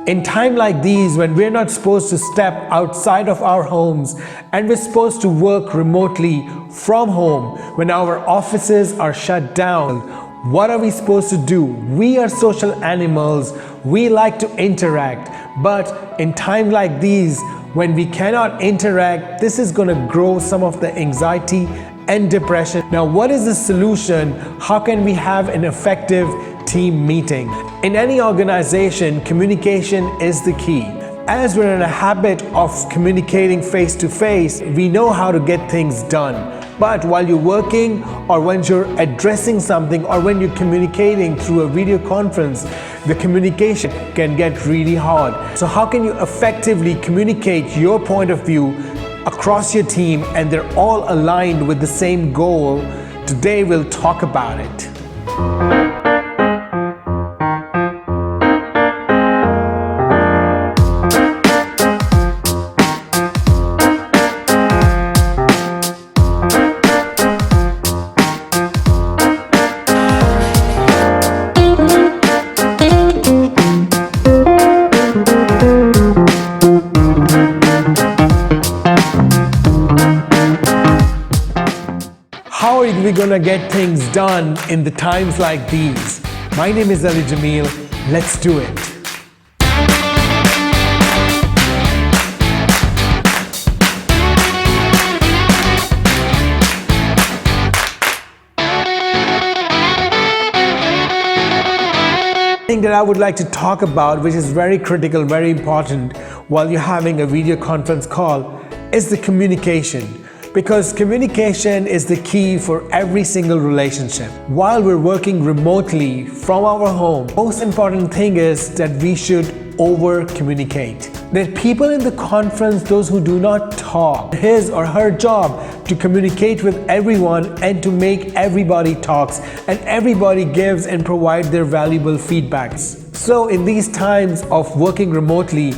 In time like these, when we're not supposed to step outside of our homes and we're supposed to work remotely from home, when our offices are shut down, what are we supposed to do? We are social animals. We like to interact. But in time like these, when we cannot interact, this is going to grow some of the anxiety and depression. Now, what is the solution? How can we have an effective team meeting? In any organization, communication is the key. As we're in a habit of communicating face to face, we know how to get things done. But while you're working, or when you're addressing something, or when you're communicating through a video conference, the communication can get really hard. So how can you effectively communicate your point of view across your team and they're all aligned with the same goal? Today we'll talk about it. How are we gonna get things done in the times like these? My name is Ali Jamil. Let's do it. Thing that I would like to talk about, which is very critical, very important while you're having a video conference call, is the communication. Because communication is the key for every single relationship. While we're working remotely from our home, most important thing is that we should over-communicate. There are people in the conference, those who do not talk. His or her job to communicate with everyone and to make everybody talks and everybody gives and provide their valuable feedbacks. So in these times of working remotely,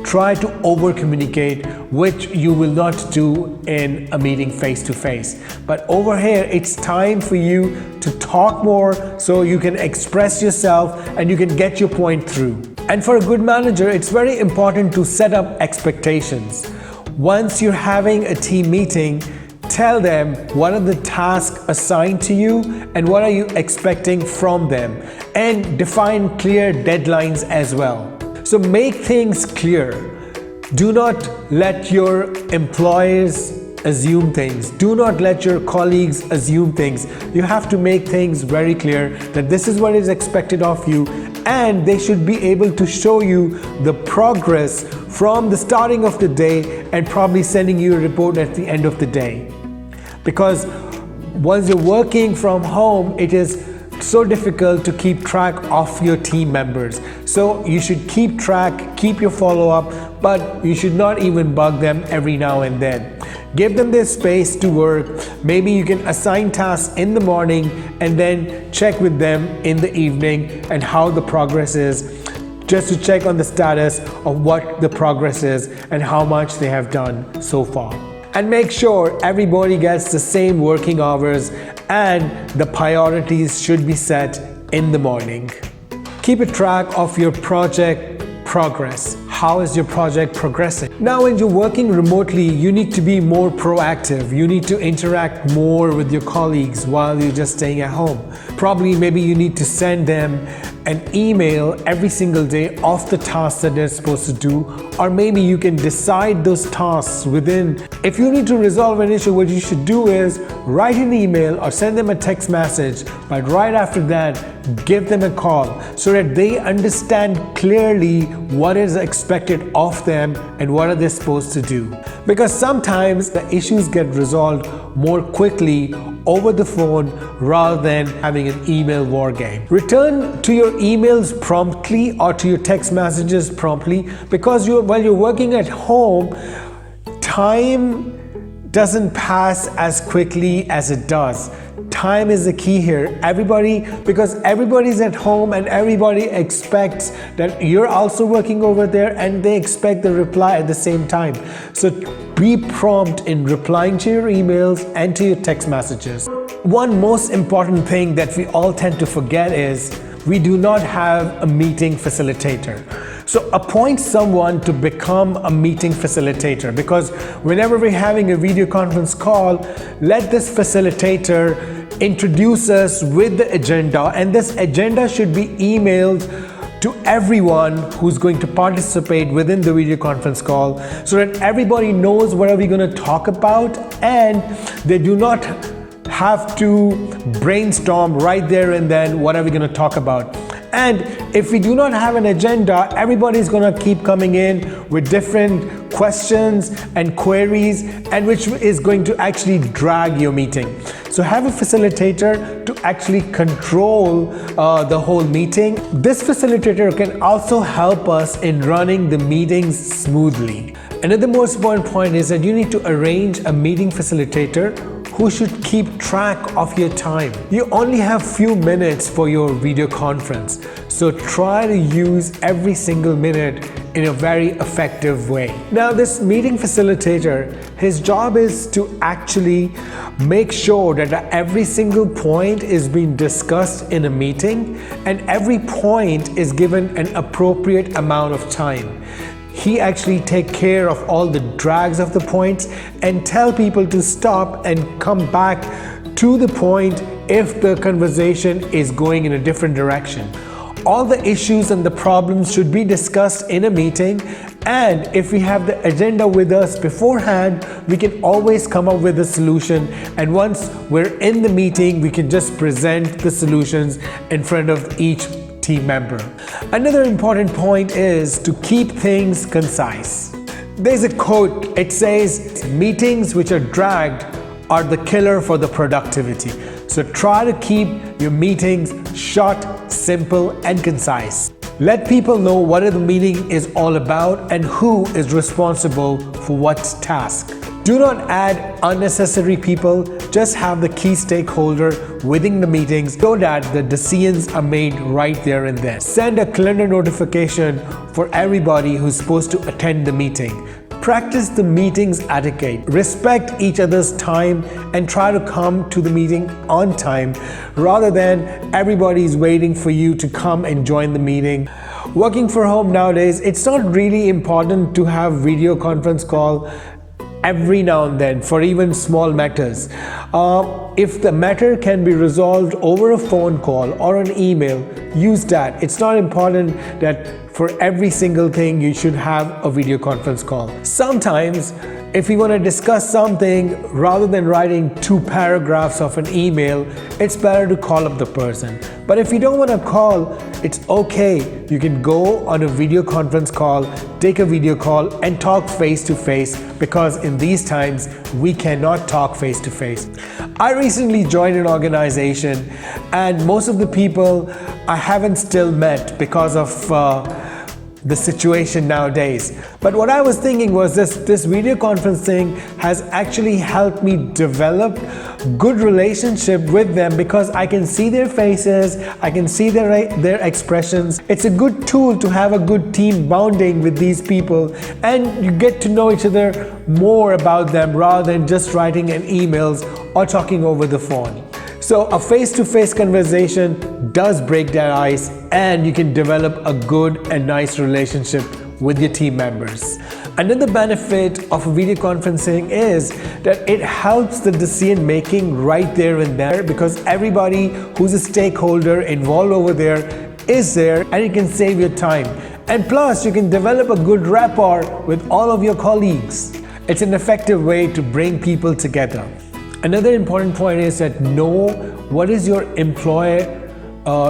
try to over-communicate, which you will not do in a meeting face-to-face. But over here, it's time for you to talk more so you can express yourself and you can get your point through. And for a good manager, it's very important to set up expectations. Once you're having a team meeting, tell them what are the tasks assigned to you and what are you expecting from them, and define clear deadlines as well. So make things clear. Do not let your employees assume things. Do not let your colleagues assume things. You have to make things very clear that this is what is expected of you, and they should be able to show you the progress from the starting of the day and probably sending you a report at the end of the day. Because once you're working from home, it is so difficult to keep track of your team members. So you should keep track, keep your follow-up, but you should not even bug them every now and then. Give them their space to work. Maybe you can assign tasks in the morning and then check with them in the evening and how the progress is, just to check on the status of what the progress is and how much they have done so far. And make sure everybody gets the same working hours and the priorities should be set in the morning. Keep a track of your project progress. How is your project progressing? Now, when you're working remotely, you need to be more proactive. You need to interact more with your colleagues while you're just staying at home. Probably maybe you need to send them an email every single day of the tasks that they're supposed to do, or maybe you can decide those tasks within. If you need to resolve an issue, what you should do is write an email or send them a text message, but right after that, give them a call so that they understand clearly what is expected of them and what are they supposed to do. Because sometimes the issues get resolved more quickly over the phone rather than having an email war game. Return to your emails promptly or to your text messages promptly, because while you're working at home, time doesn't pass as quickly as it does. Time is the key here. Because everybody's at home and everybody expects that you're also working over there and they expect the reply at the same time. So be prompt in replying to your emails and to your text messages. One most important thing that we all tend to forget is we do not have a meeting facilitator. So appoint someone to become a meeting facilitator, because whenever we're having a video conference call, let this facilitator introduce us with the agenda, and this agenda should be emailed to everyone who's going to participate within the video conference call, so that everybody knows what are we going to talk about, and they do not have to brainstorm right there and then what are we going to talk about. And if we do not have an agenda, everybody's going to keep coming in with different questions and queries, and which is going to actually drag your meeting. So have a facilitator to actually control the whole meeting. This facilitator can also help us in running the meetings smoothly. Another most important point is that you need to arrange a meeting facilitator who should keep track of your time. You only have few minutes for your video conference, so try to use every single minute in a very effective way. Now, this meeting facilitator, his job is to actually make sure that every single point is being discussed in a meeting, and every point is given an appropriate amount of time. He actually take care of all the drags of the points and tell people to stop and come back to the point if the conversation is going in a different direction. All the issues and the problems should be discussed in a meeting, and if we have the agenda with us beforehand, we can always come up with a solution, and once we're in the meeting, we can just present the solutions in front of each team member. Another important point is to keep things concise. There's a quote, it says, "Meetings which are dragged are the killer for the productivity." So try to keep your meetings short, simple, and concise. Let people know what the meeting is all about and who is responsible for what task. Do not add unnecessary people, just have the key stakeholder within the meetings so that the decisions are made right there and then. Send a calendar notification for everybody who's supposed to attend the meeting. Practice the meeting's etiquette. Respect each other's time and try to come to the meeting on time rather than everybody's waiting for you to come and join the meeting. Working from home nowadays, it's not really important to have video conference call every now and then for even small matters. If the matter can be resolved over a phone call or an email, use that. It's not important that for every single thing you should have a video conference call. Sometimes if you want to discuss something, rather than writing 2 paragraphs of an email, it's better to call up the person. But if you don't want to call, it's okay. You can go on a video conference call, take a video call and talk face to face, because in these times we cannot talk face to face. I recently joined an organization and most of the people I haven't still met because of the situation nowadays. But what I was thinking was this video conferencing has actually helped me develop good relationship with them, because I can see their faces, I can see their expressions. It's a good tool to have a good team bonding with these people, and you get to know each other more about them rather than just writing an emails or talking over the phone. So a face-to-face conversation does break that ice, and you can develop a good and nice relationship with your team members. Another benefit of video conferencing is that it helps the decision making right there and there, because everybody who's a stakeholder involved over there is there, and it can save your time. And plus, you can develop a good rapport with all of your colleagues. It's an effective way to bring people together. Another important point is that know what is your employer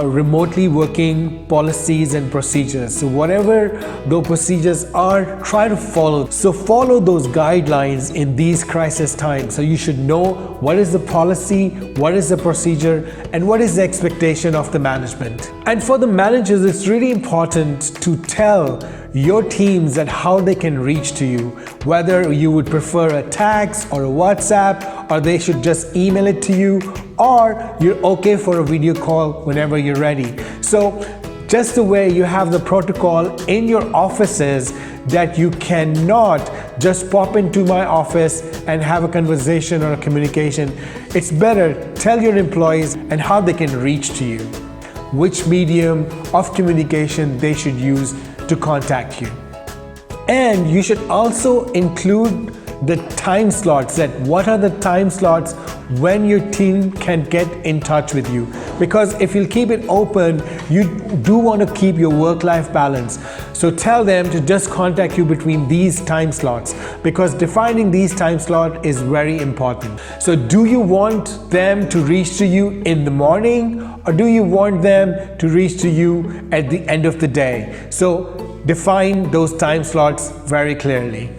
remotely working policies and procedures. So whatever those procedures are, try to follow. So follow those guidelines in these crisis times. So you should know what is the policy, what is the procedure, and what is the expectation of the management. And for the managers, it's really important to tell your teams that how they can reach to you, whether you would prefer a text or a WhatsApp, or they should just email it to you, or you're okay for a video call whenever you're ready. So just the way you have the protocol in your offices that you cannot just pop into my office and have a conversation or a communication, it's better tell your employees and how they can reach to you, which medium of communication they should use to contact you. And you should also include the time slots, that what are the time slots when your team can get in touch with you. Because if you'll keep it open, you do want to keep your work-life balance. So tell them to just contact you between these time slots, because defining these time slots is very important. So do you want them to reach to you in the morning, or do you want them to reach to you at the end of the day? So define those time slots very clearly.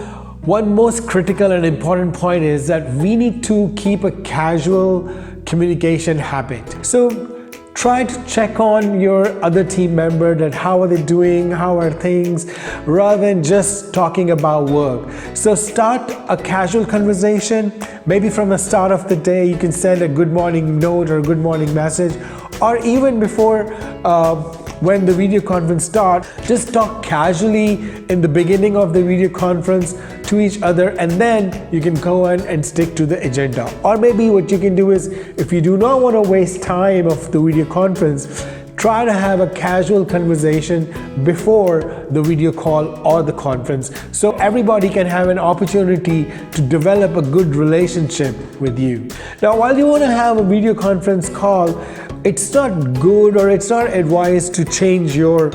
One most critical and important point is that we need to keep a casual communication habit. So try to check on your other team member, that how are they doing, how are things, rather than just talking about work. So start a casual conversation. Maybe from the start of the day, you can send a good morning note or a good morning message, or even before when the video conference starts, just talk casually in the beginning of the video conference to each other, and then you can go on and stick to the agenda. Or maybe what you can do is, if you do not want to waste time of the video conference, try to have a casual conversation before the video call or the conference, so everybody can have an opportunity to develop a good relationship with you. Now, while you want to have a video conference call, it's not good, or it's not advised to change your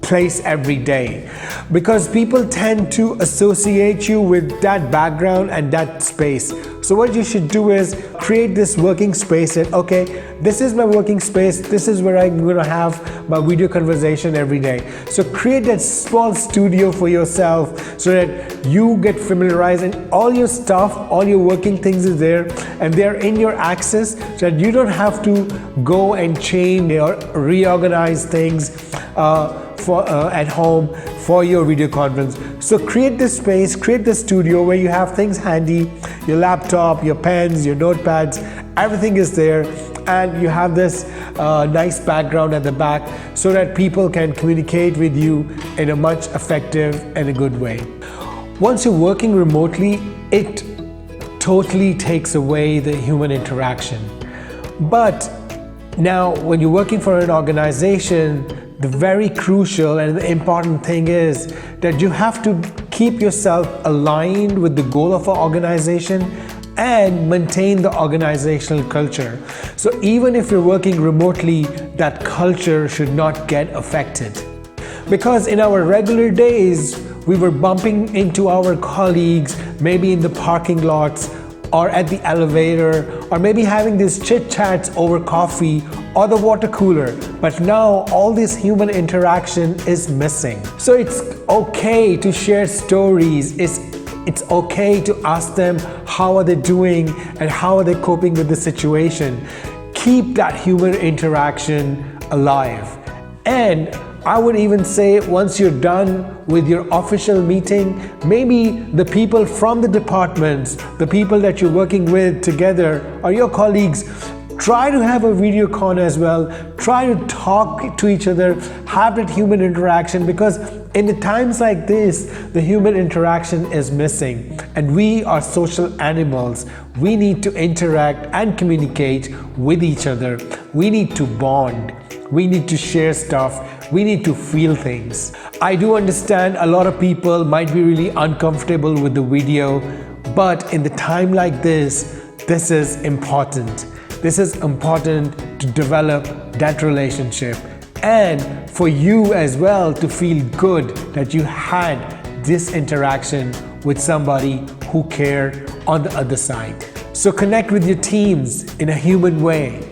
place every day, because people tend to associate you with that background and that space. So what you should do is create this working space that, okay, this is my working space, this is where I'm going to have my video conversation every day. So create that small studio for yourself so that you get familiarized and all your stuff, all your working things is there, and they're in your access, so that you don't have to go and change or reorganize things at home for your video conference. So create this space, create this studio where you have things handy, your laptop, your pens, your notepads, everything is there, and you have this nice background at the back so that people can communicate with you in a much effective and a good way. Once you're working remotely, it totally takes away the human interaction. But now, when you're working for an organization, the very crucial and the important thing is that you have to keep yourself aligned with the goal of an organization and maintain the organizational culture. So even if you're working remotely, that culture should not get affected. Because in our regular days, we were bumping into our colleagues, maybe in the parking lots, or at the elevator, or maybe having these chit chats over coffee or the water cooler. But now all this human interaction is missing. So it's okay to share stories. It's okay to ask them how are they doing and how are they coping with the situation. Keep that human interaction alive. And I would even say, once you're done with your official meeting, maybe the people from the departments, the people that you're working with together, or your colleagues, try to have a video con as well. Try to talk to each other, have that human interaction, because in the times like this, the human interaction is missing. And we are social animals. We need to interact and communicate with each other. We need to bond. We need to share stuff. We need to feel things. I do understand a lot of people might be really uncomfortable with the video, but in the time like this, this is important. This is important to develop that relationship, and for you as well to feel good that you had this interaction with somebody who cared on the other side. So connect with your teams in a human way.